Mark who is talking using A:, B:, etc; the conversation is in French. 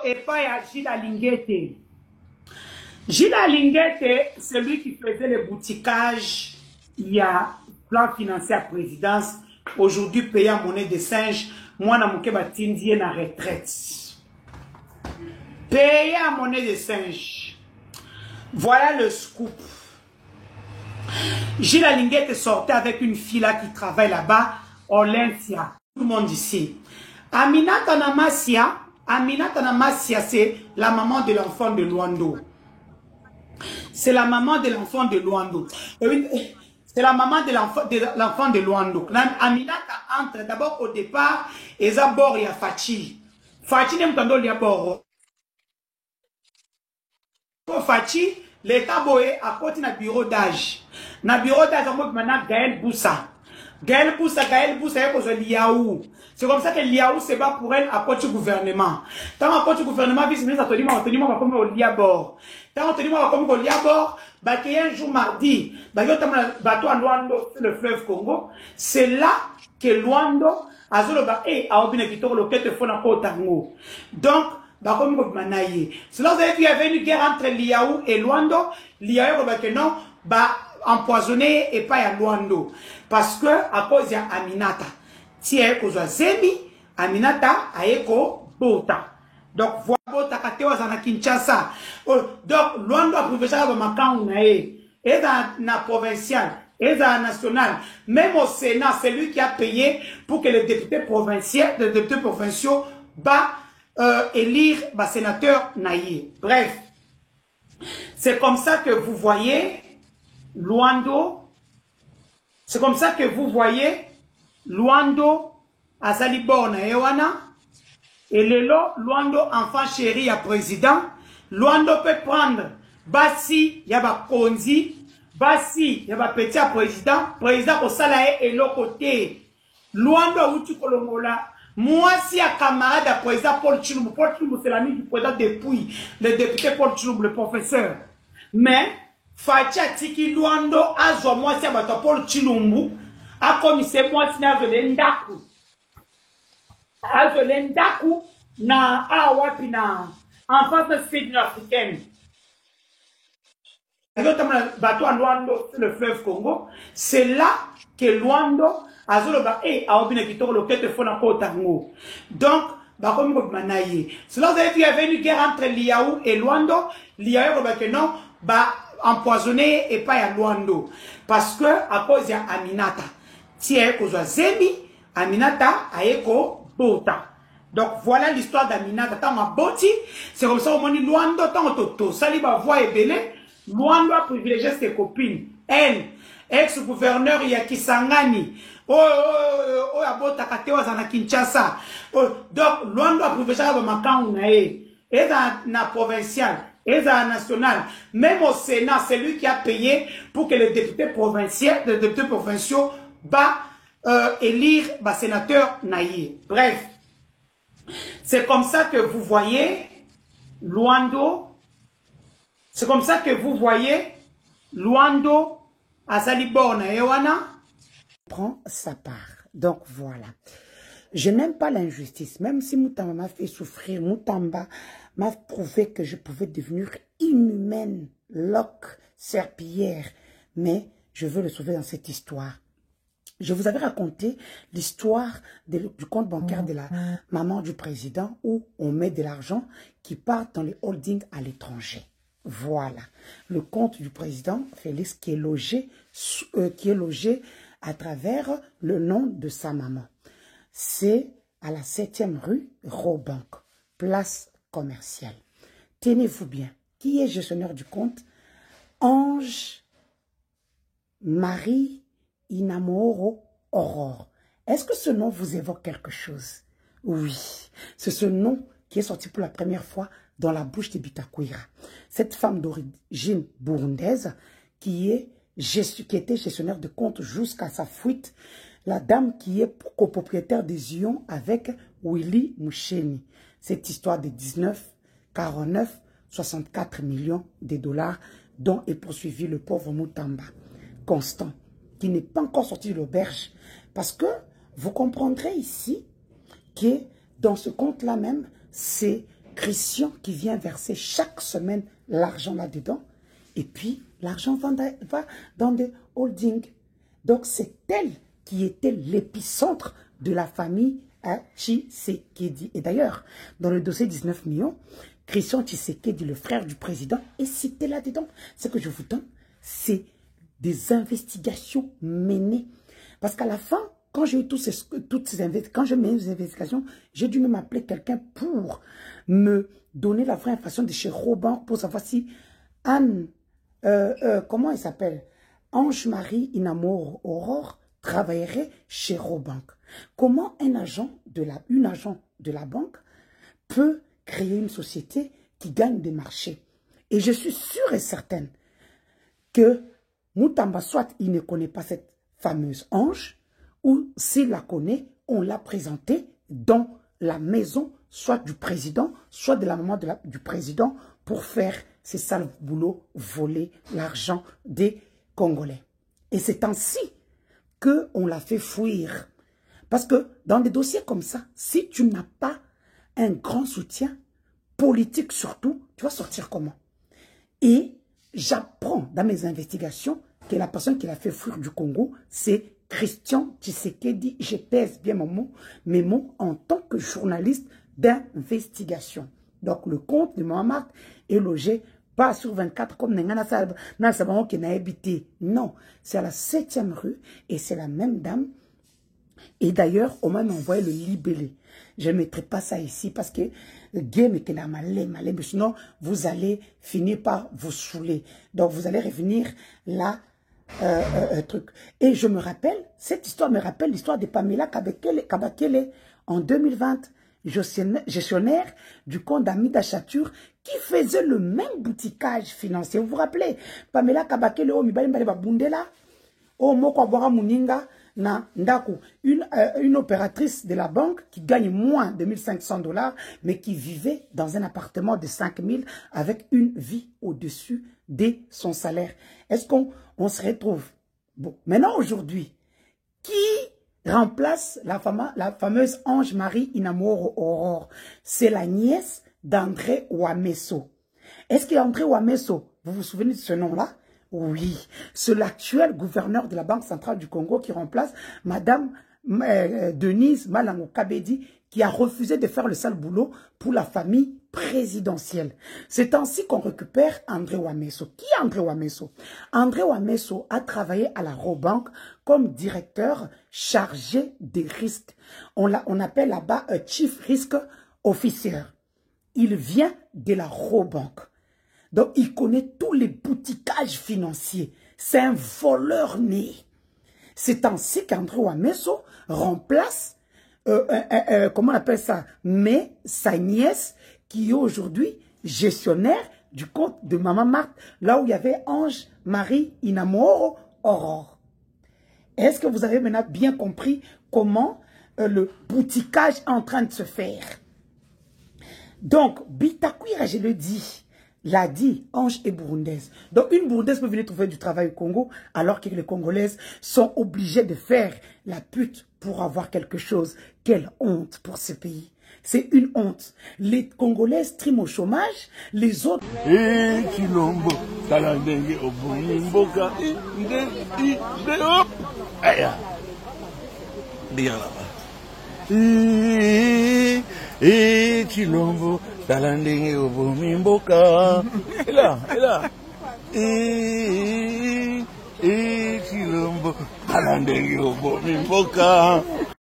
A: et pas à Gilles Alingete. Gilles Alingete, c'est lui qui faisait le boutiquage. Il y a plan financier à présidence. Aujourd'hui, payé en monnaie de singe. Moi, na mouke batindi na retraite. Payé en monnaie de singe. Voilà le scoop. Gilles Alingete sortait avec une fille là qui travaille là-bas, Olympia. Tout le monde ici. Aminata Namasia, c'est la maman de l'enfant de Luando. C'est la maman de l'enfant de Luando. C'est la maman de l'enfant de Luando. Aminata entre d'abord au départ, et d'abord il y a Fachi. Fachi n'est pas dans le bord. Fachi, l'état boé à côté d'un bureau d'âge. Dans le bureau d'âge, on a Gaël Boussa. Gaël Boussa, c'est comme ça que Liaou se bat pour elle à côté du gouvernement. Tant à côté du gouvernement, vice-ministre a tenu ma comme au Liabor. Tant tenu ma comme au Liabor, bah qu'il y a un jour mardi, bah il y a un bateau à Luando, le fleuve Congo. C'est là que Luando a zolo bah a obtenu Victor le quête fond à Kotango. Donc bah comme vous manaye. Sinon vous avez vu il y avait une guerre entre Liaou et Luando. Liaou bah que non bah empoisonné et pas à Luando parce que à cause de Aminata. Si elle est Zemi, Aminata aeko Bota. Donc voilà Bota katewa zana Kinshasa. Donc Luando a privilégié le macan nae. Et dans la provinciale, et dans la nationale, même au Sénat, c'est lui qui a payé pour que les députés provinciaux élire sénateur naïe. Bref, c'est comme ça que vous voyez Luando. C'est comme ça que vous voyez Luando Azali Borna Ewana. Et Luando enfant chéri à président. Luando peut prendre Bassi Yaba Konzi. Bassi Yaba petit à président. Président au salaire et l'autre côté. Luando Outu Kolongola. Moi, si à camarade à président Paul Chilumbu. Paul Chilumbu, c'est l'ami du président depuis le député Paul Chilumbu, le professeur. Mais Fatia Tiki Luando a moi si à Paul Chilumbu. A commissaire moi si na Velendaku. A Velendaku na awapi na en face de Sud africaine. Bateau à Luando, le fleuve Congo. C'est là que Luando a zoloba a obtenu Victor le quête fond à Kotango. Donc bah comme vous manaye. Sinon vous avez vu il y avait une guerre entre Liaou et Luando. Liaou bah que non bah empoisonné et pas à Luando parce que à cause de Aminata. Si elle est Zemi, Aminata aeko Bota. Donc voilà l'histoire d'Aminata. Tant ma boti, c'est comme ça au monde Luando tant toto. Saliba voix et belé. Luando a privilégié ses copines. Elle, ex-gouverneur Yakisangani. Abota katewa zana Kinshasa. Donc Luando a privilégié le macan nae. Et dans la provinciale. Et dans la nationale, même au Sénat, c'est lui qui a payé pour que les députés provinciaux élire sénateur naïe. Bref, c'est comme ça que vous voyez Luando. C'est comme ça que vous voyez Luando Azali Borna Ewana
B: prend sa part. Donc voilà. Je n'aime pas l'injustice. Même si Moutamba m'a fait souffrir, Moutamba m'a prouvé que je pouvais devenir inhumaine, loque, serpillière. Mais je veux le sauver dans cette histoire. Je vous avais raconté l'histoire du compte bancaire de la maman du président où on met de l'argent qui part dans les holdings à l'étranger. Voilà. Le compte du président Félix qui est logé à travers le nom de sa maman. C'est à la 7e rue Robank, place commerciale. Tenez-vous bien. Qui est gestionnaire du compte? Ange Marie Inamoro Aurore. Est-ce que ce nom vous évoque quelque chose? Oui, c'est ce nom qui est sorti pour la première fois dans la bouche de Bitakwira. Cette femme d'origine burundaise qui était gestionnaire de compte jusqu'à sa fuite. La dame qui est copropriétaire des Ions avec Willy Moucheni. Cette histoire de 64 millions de dollars dont est poursuivi le pauvre Moutamba Constant, qui n'est pas encore sorti de l'auberge. Parce que vous comprendrez ici que dans ce compte-là même, c'est Christian qui vient verser chaque semaine l'argent là-dedans. Et puis, l'argent va dans des holdings. Donc, c'est elle qui était l'épicentre de la famille à Tshisekedi. Et d'ailleurs, dans le dossier 19 millions, Christian Tshisekedi, le frère du président, est cité là-dedans. Ce que je vous donne, c'est des investigations menées. Parce qu'à la fin, quand j'ai eu quand je mets les investigations, j'ai dû même appeler quelqu'un pour me donner la vraie information de chez Robank pour savoir si Anne, comment elle s'appelle, Ange-Marie Inamour Aurore travaillerait chez Robank. Comment un agent de la banque peut créer une société qui gagne des marchés? Et je suis sûre et certaine que Moutamba, soit il ne connaît pas cette fameuse Ange, ou s'il la connaît, on l'a présentée dans la maison, soit du président, soit de la maman du président, pour faire ces sales boulots, voler l'argent des Congolais. Et c'est ainsi qu'on l'a fait fuir. Parce que dans des dossiers comme ça, si tu n'as pas un grand soutien, politique surtout, tu vas sortir comment? Et j'apprends dans mes investigations que la personne qui l'a fait fuir du Congo, c'est Christian Tshisekedi. Je pèse bien mes mots en tant que journaliste d'investigation. Donc le compte de Mohamed est logé pas sur 24 comme Nengana Salba qui n'a habité. Non, c'est à la 7e rue et c'est la même dame. Et d'ailleurs, on m'a envoyé le libellé. Je ne mettrai pas ça ici parce que le game était là, malé, mais sinon, vous allez finir par vous saouler. Donc, vous allez revenir là, truc. Et je me rappelle, cette histoire me rappelle l'histoire de Pamela Kabakele en 2020, gestionnaire du compte d'Amida Chatur, qui faisait le même bouticage financier. Vous vous rappelez, Pamela Kabakele, oh, Mibali Babundela, oh, Moko Bora Muninga, na Ndaku, une opératrice de la banque qui gagne moins de 1500 $, mais qui vivait dans un appartement de 5000 avec une vie au-dessus de son salaire. Est-ce qu'on se retrouve? Bon, maintenant aujourd'hui, qui remplace la fameuse Ange-Marie Inamour Aurore? C'est la nièce d'André Ouamesso. Est-ce qu'André Ouamesso, vous vous souvenez de ce nom-là? Oui, c'est l'actuel gouverneur de la Banque centrale du Congo qui remplace Madame Denise Malango Kabedi, qui a refusé de faire le sale boulot pour la famille présidentielle. C'est ainsi qu'on récupère André Ouamesso. Qui est André Ouamesso? André Ouamesso a travaillé à la Robank comme directeur chargé des risques. On appelle là-bas un Chief Risk Officer. Il vient de la Robank. Donc, il connaît tous les boutiquages financiers. C'est un voleur né. C'est ainsi qu'André Ouamesso remplace, comment on appelle ça, mais sa nièce, qui est aujourd'hui gestionnaire du compte de Maman Marthe, là où il y avait Ange-Marie Inamour Aurore. Est-ce que vous avez maintenant bien compris comment le boutiquage est en train de se faire? Donc, Bitakwira, je le dis, l'a dit, Ange est burundaise. Donc, une burundaise peut venir trouver du travail au Congo, alors que les Congolaises sont obligées de faire la pute pour avoir quelque chose. Quelle honte pour ce pays. C'est une honte. Les Congolaises triment au chômage, les autres...
C: Chilombo talandenge obumi mboka ela Chilombo talandenge obumi mboka